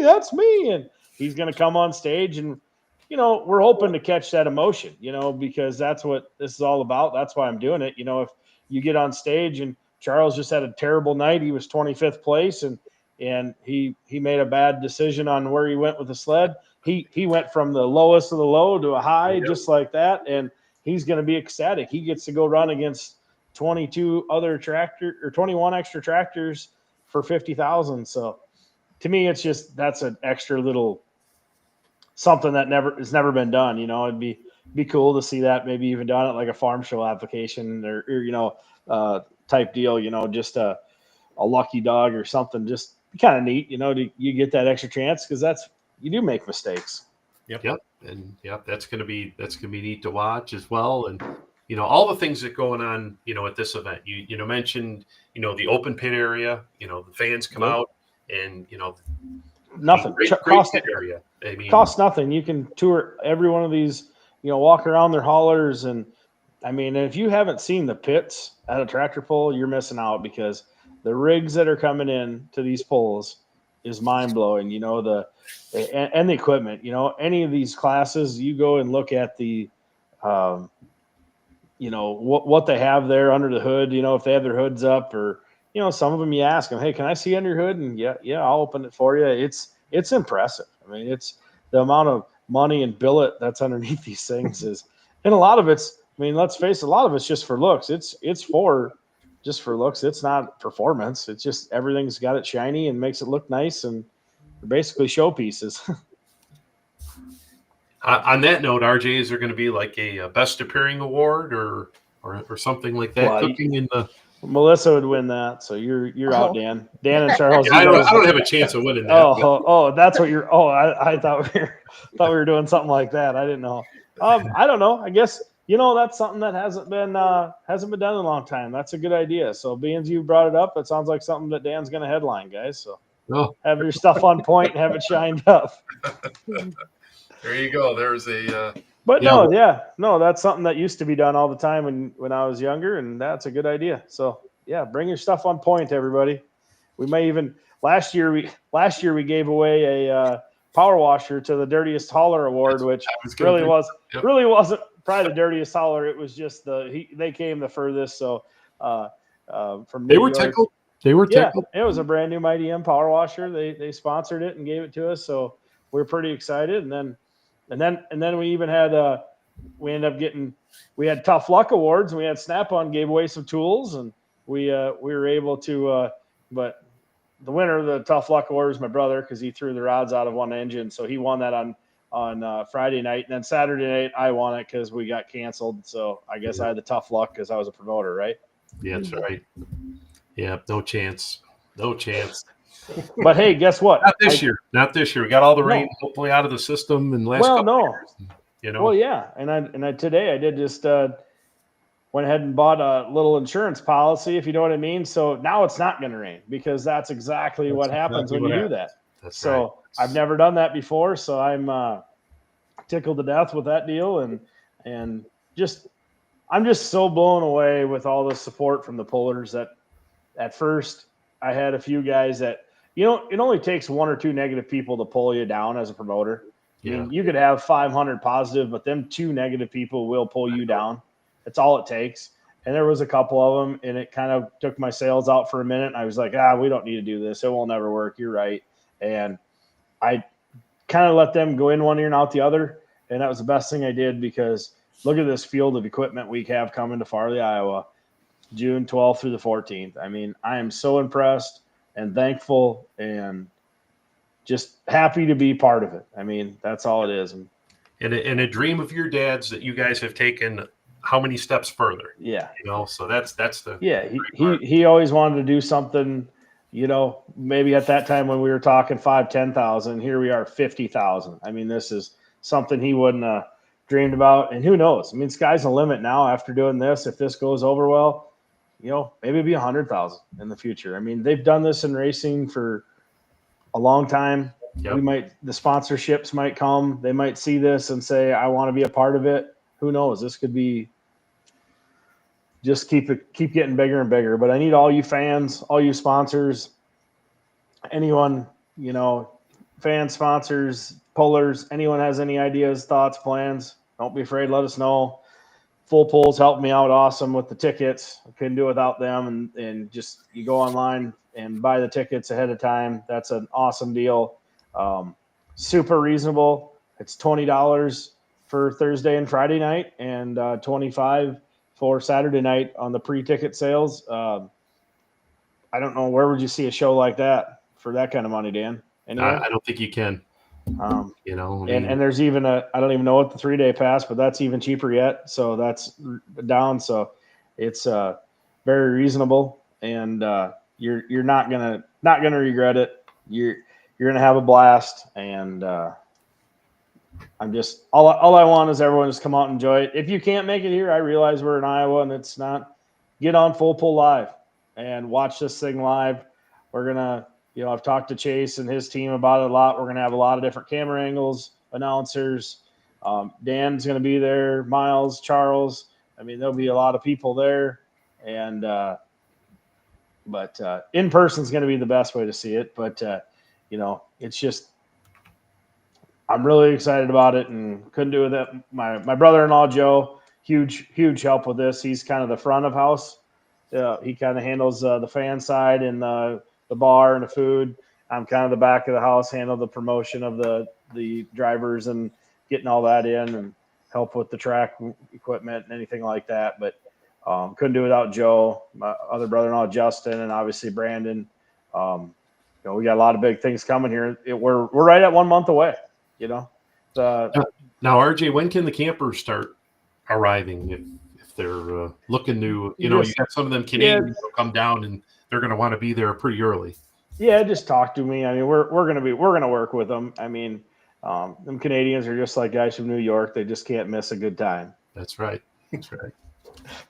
and he's going to come on stage, and we're hoping to catch that emotion, because that's what this is all about. That's why I'm doing it. If you get on stage and Charles just had a terrible night. He was 25th place, and he made a bad decision on where he went with the sled. He went from the lowest of the low to a high, just like that, and he's going to be ecstatic. He gets to go run against 21 extra tractors for 50,000. So to me, it's just that's an extra little something that has never been done. It'd be cool to see that maybe even done at like a farm show application or type deal, just a lucky dog or something, just kind of neat, you get that extra chance because you do make mistakes. Yep. And that's going to be neat to watch as well. And, all the things that going on, at this event, you mentioned, the open pit area, the fans come out and, nothing great pit area. I mean, costs nothing. You can tour every one of these, walk around their haulers. And I mean, if you haven't seen the pits at a tractor pull, you're missing out because the rigs that are coming in to these pulls is mind blowing. And the equipment, any of these classes, you go and look at the, what they have there under the hood, if they have their hoods up or, some of them you ask them, hey, can I see under your hood? And yeah, I'll open it for you. It's impressive. I mean, it's the amount of money and billet that's underneath these things and a lot of it's, I mean, let's face it, a lot of it's just for looks. It's just for looks. It's not performance. It's just everything's got it shiny and makes it look nice, and they're basically showpieces. On that note, RJ, is there going to be like a best appearing award or something like that? Cooking in the Melissa would win that, so you're out, Dan. Dan and Charles. I don't have a chance of winning that. Oh, that's what you're. Oh, I thought we were doing something like that. I didn't know. I don't know. I guess. That's something that hasn't been done in a long time. That's a good idea. So being as you brought it up, it sounds like something that Dan's going to headline, guys. So have your stuff on point and have it shined up. There you go. There's a. But no, that's something that used to be done all the time when I was younger, and that's a good idea. So bring your stuff on point, everybody. We may even last year we gave away a power washer to the Dirtiest Hauler Award, which really wasn't probably the dirtiest hauler. It was just they came the furthest. So from they were tickled. They were tickled. It was a brand new Mighty M power washer. They sponsored it and gave it to us. So we're pretty excited. And then we even had we had Tough Luck Awards, and we had Snap-on gave away some tools, and we were able to but the winner of the Tough Luck Award was my brother because he threw the rods out of one engine. So he won that on Friday night, and then Saturday night I won it because we got canceled. So I guess I had the tough luck because I was a promoter, right? Yeah, that's right. Yeah, no chance. But hey, guess what? Not this year. We got all the rain hopefully out of the system in the last couple years. Well, yeah, and I today I did just went ahead and bought a little insurance policy, if you know what I mean. So now it's not going to rain because that's exactly what happens when you do that. That's right. I've never done that before, so I'm tickled to death with that deal, and I'm just so blown away with all the support from the pullers. That at first I had a few guys that it only takes one or two negative people to pull you down as a promoter. Yeah. I mean, you could have 500 positive, but them 2 negative people will pull you down. That's all it takes. And there was a couple of them, and it kind of took my sales out for a minute. And I was like, we don't need to do this. It will never work. You're right. And I kind of let them go in one ear and out the other. And that was the best thing I did because look at this field of equipment we have coming to Farley, Iowa, June 12th through the 14th. I mean, I am so impressed and thankful and just happy to be part of it. I mean, that's all it is. And a dream of your dad's that you guys have taken how many steps further? Yeah. So that's the he always wanted to do something, maybe at that time when we were talking 5,000-10,000, here we are 50,000. I mean, this is something he wouldn't have dreamed about. And who knows? I mean, sky's the limit now after doing this. If this goes over well, maybe it'd be 100,000 in the future. I mean, they've done this in racing for a long time. Yep. The sponsorships might come. They might see this and say, I want to be a part of it. Who knows? This could be just keep getting bigger and bigger. But I need all you fans, all you sponsors, anyone, fans, sponsors, pullers, anyone has any ideas, thoughts, plans, don't be afraid. Let us know. Full Pulls helped me out awesome with the tickets. I couldn't do it without them. And just you go online and buy the tickets ahead of time. That's an awesome deal. Super reasonable. It's $20 for Thursday and Friday night, and $25 for Saturday night on the pre-ticket sales. I don't know, where would you see a show like that for that kind of money, Dan? Anywhere? I don't think you can. And there's even I don't even know what the 3-day pass, but that's even cheaper yet. So that's down. So it's very reasonable, and you're not gonna regret it. You're gonna have a blast, and I'm just all I want is everyone just come out and enjoy it. If you can't make it here, I realize we're in Iowa and it's not. Get on Full Pull Live and watch this thing live. We're gonna. I've talked to Chase and his team about it a lot. We're going to have a lot of different camera angles, announcers. Dan's going to be there, Miles, Charles. I mean, there'll be a lot of people there. And but in person is going to be the best way to see it. But, it's just I'm really excited about it and couldn't do it. My brother-in-law, Joe, huge help with this. He's kind of the front of house. He kind of handles the fan side and the bar and the food. I'm kind of the back of the house, handle the promotion of the drivers and getting all that in and help with the track equipment and anything like that. But couldn't do it without Joe, my other brother-in-law, Justin, and obviously Brandon. We got a lot of big things coming here. We're right at 1 month away, Now, RJ, when can the campers start arriving if they're looking to, you got some of them Canadians who come down and they're going to want to be there pretty early. Yeah, just talk to me. I mean, we're going to work with them. I mean, them Canadians are just like guys from New York. They just can't miss a good time. That's right.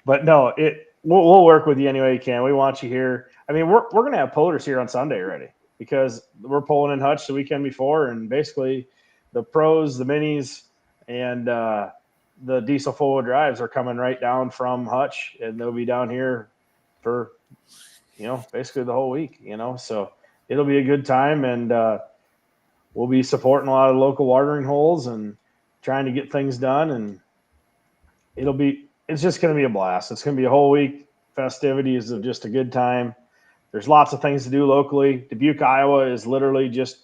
But no, we'll work with you any way you can. We want you here. I mean, we're going to have pullers here on Sunday already because we're pulling in Hutch the weekend before, and basically the pros, the minis, and the diesel four-wheel drives are coming right down from Hutch, and they'll be down here for basically the whole week, so it'll be a good time, and we'll be supporting a lot of local watering holes and trying to get things done, and it's just going to be a blast. It's going to be a whole week festivities of just a good time. There's lots of things to do locally. Dubuque, Iowa is literally just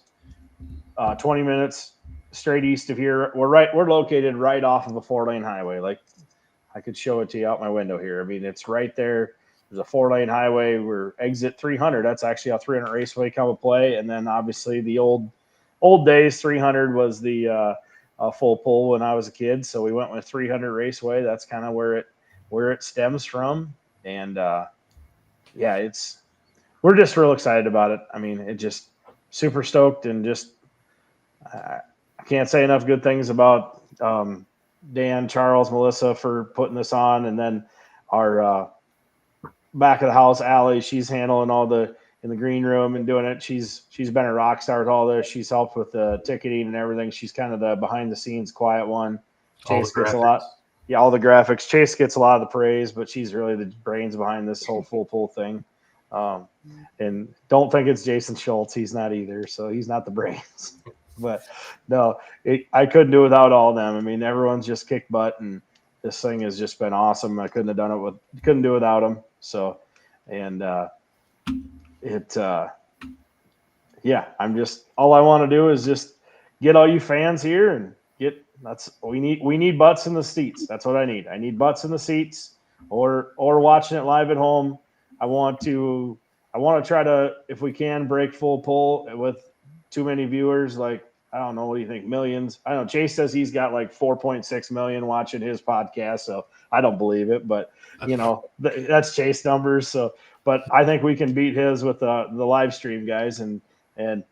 20 minutes straight east of here. We're located right off of a 4-lane highway. Like, I could show it to you out my window here. I mean, it's right there. There's a 4-lane highway. We're exit 300. That's actually how 300 Raceway come to play. And then obviously the old days, 300 was the Full Pull when I was a kid. So we went with 300 Raceway. That's kind of where it stems from. And we're just real excited about it. I mean, it just super stoked, and just I can't say enough good things about Dan, Charles, Melissa for putting this on, and then our back of the house, Allie, she's handling all in the green room and doing it. She's been a rock star with all this. She's helped with the ticketing and everything. She's kind of the behind the scenes quiet one. Chase gets a lot. Yeah, all the graphics. Chase gets a lot of the praise, but she's really the brains behind this whole Full Pull thing. And don't think it's Jason Schultz. He's not either. So he's not the brains. But no, I couldn't do it without all of them. I mean, everyone's just kicked butt, and this thing has just been awesome. I couldn't do it without them. So, and I'm just, all I want to do is just get all you fans here and we need butts in the seats. That's what I need. I need butts in the seats, or watching it live at home. I want to try to, if we can, break full pull with too many viewers. Like, I don't know, what do you think? Millions? I don't know. Chase says he's got like 4.6 million watching his podcast, so I don't believe it, but that's Chase numbers. So, but I think we can beat his with the live stream guys and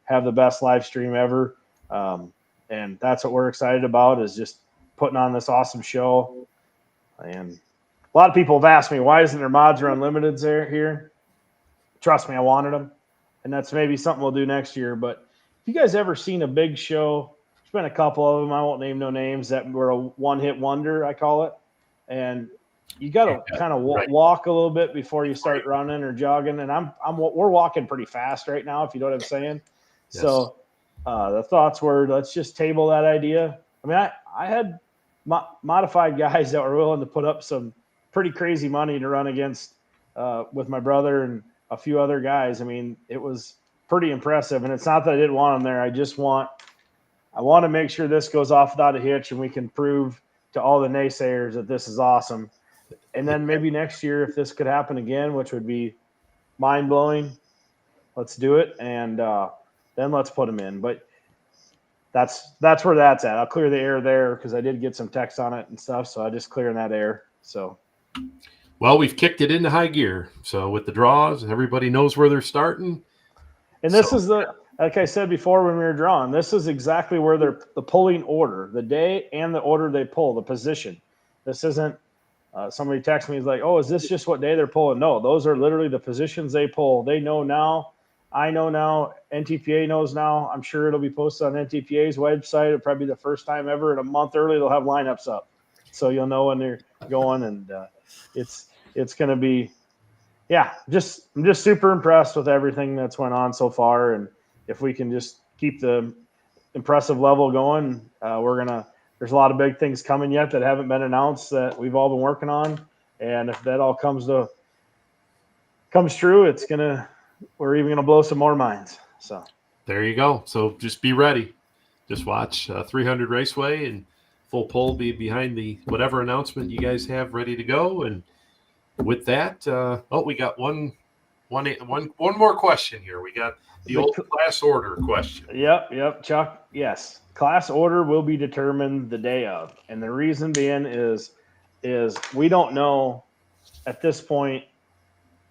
have the best live stream ever. And that's what we're excited about, is just putting on this awesome show. And a lot of people have asked me, why isn't there mods or unlimiteds here? Trust me, I wanted them. And that's maybe something we'll do next year. But if you guys ever seen a big show, there's been a couple of them, I won't name no names, that were a one-hit wonder, I call it. And you got to kind of walk a little bit before you start running or jogging. And we're walking pretty fast right now, if you know what I'm saying. Yes. So the thoughts were, let's just table that idea. I mean, I had modified guys that were willing to put up some pretty crazy money to run against with my brother and a few other guys. I mean, it was pretty impressive. And it's not that I didn't want them there. I want to make sure this goes off without a hitch and we can prove to all the naysayers that this is awesome. And then maybe next year, if this could happen again, which would be mind-blowing, let's do it. And then let's put them in. But that's where that's at. I'll clear the air there because I did get some text on it and stuff. So I just clearing that air. So, well, we've kicked it into high gear. So with the draws, everybody knows where they're starting. And this is like I said before when we were drawing, this is exactly where they're the pulling order, the day and the order they pull, the position. This isn't somebody texted me, he's like, oh, is this just what day they're pulling? No, those are literally the positions they pull. They know now. I know now. NTPA knows now. I'm sure it'll be posted on NTPA's website. It'll probably be the first time ever. In a month early, they'll have lineups up. So you'll know when they're going. And it's going to be, I'm just super impressed with everything that's went on so far. And if we can just keep the impressive level going, there's a lot of big things coming yet that haven't been announced that we've all been working on. And if that all comes true, we're even going to blow some more minds. So there you go. So just be ready. Just watch 300 Raceway and full pull be behind the whatever announcement you guys have ready to go. And with that, we got one more question here. We got the old class order question. Yep, Chuck. Yes, class order will be determined the day of, and the reason being is we don't know at this point.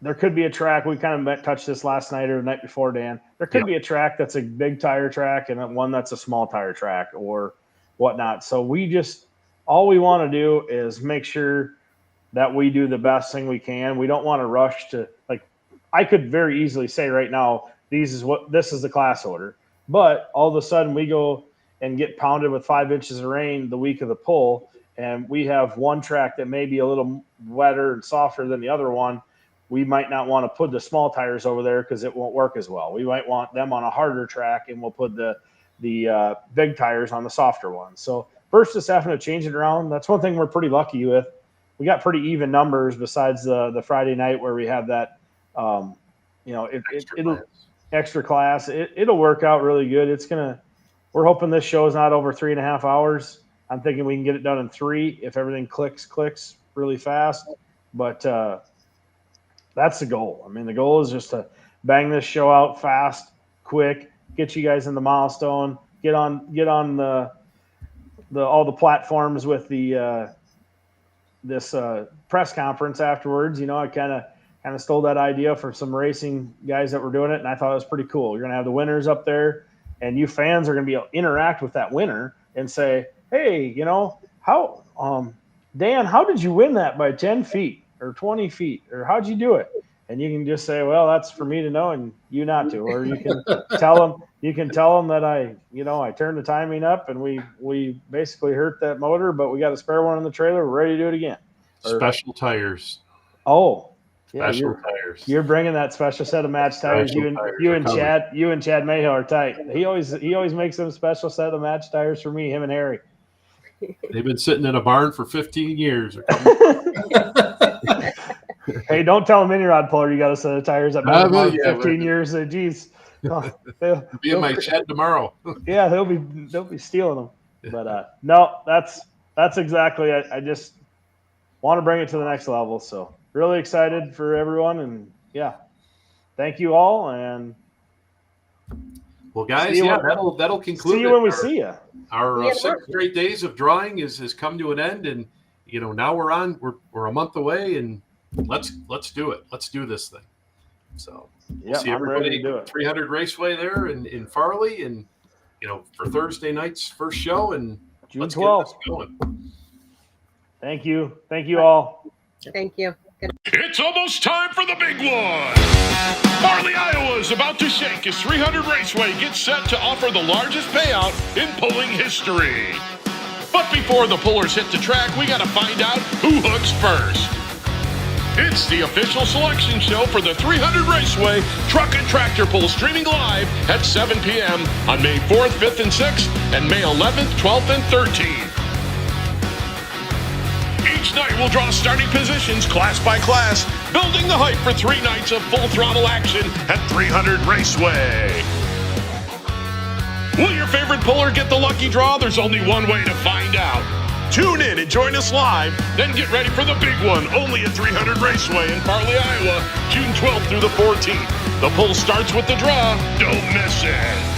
There could be a track. We kind of touched this last night or the night before, Dan. There could be a track that's a big tire track and one that's a small tire track or whatnot. So all we want to do is make sure that we do the best thing we can. We don't want to rush to, like, I could very easily say right now, this is the class order. But all of a sudden we go and get pounded with 5 inches of rain the week of the pull, and we have one track that may be a little wetter and softer than the other one. We might not want to put the small tires over there because it won't work as well. We might want them on a harder track, and we'll put the big tires on the softer one. So versus having to change it around, that's one thing we're pretty lucky with. We got pretty even numbers besides the Friday night where we had that, extra class. It'll work out really good. We're hoping this show is not over 3.5 hours. I'm thinking we can get it done in 3 if everything clicks really fast. But that's the goal. I mean, the goal is just to bang this show out fast, quick, get you guys in the milestone, get on all the platforms with the this press conference afterwards. I kind of stole that idea from some racing guys that were doing it, and I thought it was pretty cool. You're going to have the winners up there, and you fans are going to be able to interact with that winner and say, hey, how Dan, how did you win that by 10 feet or 20 feet, or how'd you do it? And you can just say, well, that's for me to know and you not to. Or you can tell them that I turned the timing up and we basically hurt that motor, but we got a spare one in the trailer. We're ready to do it again. Special tires. Oh, special tires. You're bringing that special set of match tires. You and Chad Mayhill are tight. He always makes them special set of match tires for me, him and Harry. They've been sitting in a barn for 15 years. Hey, don't tell them Mini-Rod Puller you got a set of tires that been for 15 years. Geez, they'll be in my shed tomorrow. Yeah, they'll be stealing them. But no, that's exactly. I just want to bring it to the next level. So really excited for everyone, and yeah, thank you all. And well, guys, yeah, that'll conclude. See you when we see you. Our 6 straight days of drawing has come to an end, and now we're a month away, and let's do it. Let's do this thing. So we'll see everybody at 300 Raceway there in Farley, and for Thursday night's first show, and June let's 12th. get this going. Thank you all. Thank you. Good. It's almost time for the big one. Farley, Iowa is about to shake as 300 Raceway gets set to offer the largest payout in pulling history. But before the pullers hit the track, we got to find out who hooks first. It's the official selection show for the 300 Raceway Truck and Tractor Pull, streaming live at 7 p.m. on May 4th, 5th, and 6th, and May 11th, 12th, and 13th. Each night we'll draw starting positions class by class, building the hype for 3 nights of full throttle action at 300 Raceway. Will your favorite puller get the lucky draw? There's only one way to find out. Tune in and join us live, then get ready for the big one, only at 300 Raceway in Farley, Iowa, June 12th through the 14th. The pull starts with the draw. Don't miss it.